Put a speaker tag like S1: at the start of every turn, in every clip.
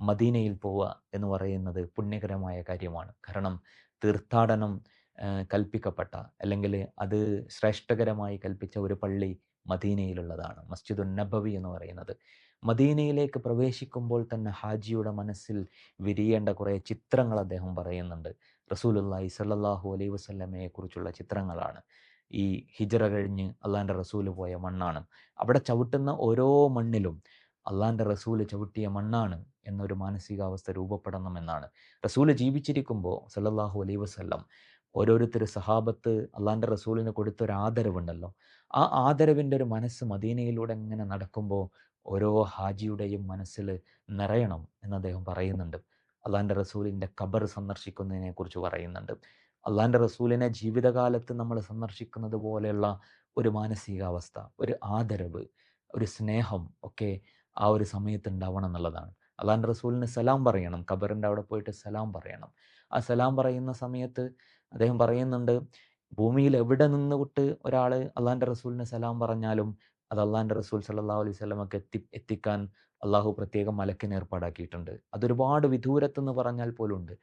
S1: മദീനയിൽ പോവുക എന്ന് പറയുന്നത് പുണ്യകരമായ കാര്യമാണ്. കാരണം തീർത്ഥാടനം കൽപ്പിക്കപ്പെട്ട, അല്ലെങ്കിൽ അത് ശ്രേഷ്ഠകരമായി കൽപ്പിച്ച ഒരു പള്ളി മദീനയിലുള്ളതാണ്, മസ്ജിദുൻ നബവി എന്ന് പറയുന്നത്. മദീനയിലേക്ക് പ്രവേശിക്കുമ്പോൾ തന്നെ ഹാജിയുടെ മനസ്സിൽ വിരിയേണ്ട കുറേ ചിത്രങ്ങൾ അദ്ദേഹം പറയുന്നുണ്ട്. റസൂലുള്ളാഹി സ്വല്ലല്ലാഹു അലൈഹി വസല്ലമയെ കുറിച്ചുള്ള ചിത്രങ്ങളാണ്. ഈ ഹിജ്റ കഴിഞ്ഞ് അള്ളാഹിൻ്റെ റസൂല് പോയ മണ്ണാണ്. അവിടെ ചവിട്ടുന്ന ഓരോ മണ്ണിലും അള്ളാഹിൻ്റെ റസൂല് ചവിട്ടിയ മണ്ണാണ് എന്നൊരു മാനസികാവസ്ഥ രൂപപ്പെടണമെന്നാണ്. റസൂല് ജീവിച്ചിരിക്കുമ്പോൾ സല്ലല്ലാഹു അലൈഹി വസല്ലം ഓരോരുത്തർ സഹാബത്ത് അള്ളാഹിൻ്റെ റസൂലിന് കൊടുത്തൊരു ആദരവുണ്ടല്ലോ, ആ ആദരവിൻ്റെ ഒരു മനസ്സ് മദീനയിലൂടെ ഇങ്ങനെ നടക്കുമ്പോൾ ഓരോ ഹാജിയുടെയും മനസ്സിൽ നിറയണം എന്ന് അദ്ദേഹം പറയുന്നുണ്ട്. അള്ളാഹിൻ്റെ റസൂലിൻ്റെ ഖബർ സന്ദർശിക്കുന്നതിനെക്കുറിച്ച് പറയുന്നുണ്ട്. അള്ളാഹിൻ്റെ റസൂലിനെ ജീവിതകാലത്ത് നമ്മൾ സന്ദർശിക്കുന്നത് പോലെയുള്ള ഒരു മാനസികാവസ്ഥ, ഒരു ആദരവ്, ഒരു സ്നേഹം ഒക്കെ ആ ഒരു സമയത്ത് ഉണ്ടാവണം എന്നുള്ളതാണ്. അള്ളാഹിൻ്റെ റസൂലിന് സലാം പറയണം, ഖബറിൻ്റെ അവിടെ പോയിട്ട് സലാം പറയണം. ആ സലാം പറയുന്ന സമയത്ത് അദ്ദേഹം പറയുന്നുണ്ട്, ഭൂമിയിൽ എവിടെ നിന്നുകൊണ്ട് ഒരാൾ അള്ളാഹിൻ്റെ റസൂലിന് സലാം പറഞ്ഞാലും അത് അള്ളാഹിൻ്റെ റസൂൽ സല്ലല്ലാഹു അലൈഹി വസല്ലമക്ക് എത്തിക്കാൻ അള്ളാഹു പ്രത്യേകം മലക്കിനെ ഏർപ്പാടാക്കിയിട്ടുണ്ട്. അതൊരുപാട് വിദൂരത്തെന്ന് പറഞ്ഞാൽ പോലും ഉണ്ട്.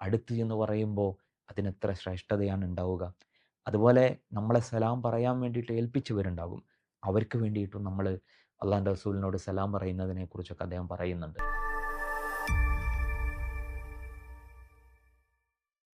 S1: അടുത്ത് എന്ന് പറയുമ്പോൾ അതിനെത്ര ശ്രേഷ്ഠതയാണ് ഉണ്ടാവുക. അതുപോലെ നമ്മളെ സലാം പറയാൻ വേണ്ടിയിട്ട് ഏൽപ്പിച്ചവരുണ്ടാകും. അവർക്ക് വേണ്ടിയിട്ടും നമ്മൾ അള്ളാഹിൻ്റെ റസൂലിനോട് സലാം പറയുന്നതിനെക്കുറിച്ചൊക്കെ അദ്ദേഹം പറയുന്നുണ്ട്.